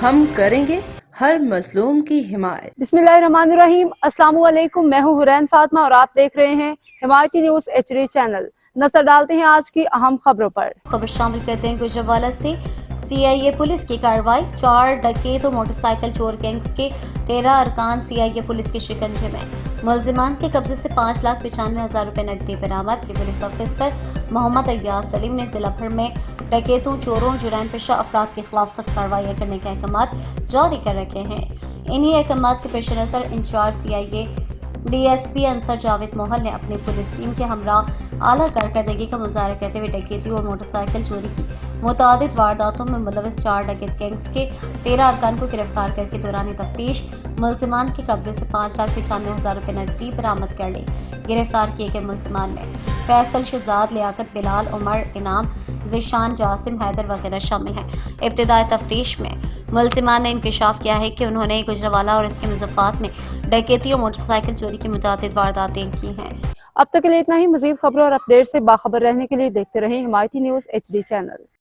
ہم کریں گے ہر مظلوم کی حمایت۔ بسم اللہ الرحمن الرحیم۔ السلام علیکم، میں ہوں حرین فاطمہ اور آپ دیکھ رہے ہیں حمایتی نیوز HD چینل۔ نظر ڈالتے ہیں آج کی اہم خبروں پر۔ خبر شامل کرتے ہیں گجرانوالہ سے CIA پولیس کی کارروائی، 4 ڈکیت و موٹر سائیکل چور گینگز کے 13 ارکان CIA پولیس کے شکنجے میں۔ ملزمان کے قبضے سے 5,95,000 روپے نقدی برآمد۔ پولیس افسر محمد ایاز سلیم نے ضلع بھر میں ڈکیتوں، چوروں اور جرائم پیشہ افراد کے خلاف سخت کارروائیاں کرنے کے احکامات جاری کر رکھے ہیں۔ انہی احکامات کے پیش نظر incharge CIA DSP Ansar Javed Mohal نے اپنی پولیس ٹیم کے ہمراہ اعلیٰ کارکردگی کا مظاہرہ کرتے ہوئے ڈکیتی اور موٹر سائیکل چوری کی متعدد وارداتوں میں ملوث 4 ڈکیت گینگز کے 13 ارکان کو گرفتار کر کے دوران تفتیش ملزمان کے قبضے سے 5,95,000 روپے نقدی برآمد کر لی۔ گرفتار کیے گئے ملزمان میں فیصل، شہزاد، لیاقت، بلال، عمر، انعام، ذیشان، جاسم، حیدر وغیرہ شامل ہیں۔ ابتدائی تفتیش میں ملزمان نے انکشاف کیا ہے کہ انہوں نے گجرانوالہ اور اس کے مضافات میں ڈکیتی اور موٹر سائیکل چوری کی متعدد وارداتیں کی ہیں۔ اب تک کے لیے اتنا ہی۔ مزید خبروں اور اپڈیٹ سے باخبر رہنے کے لیے دیکھتے رہیں حمایتی نیوز HD چینل۔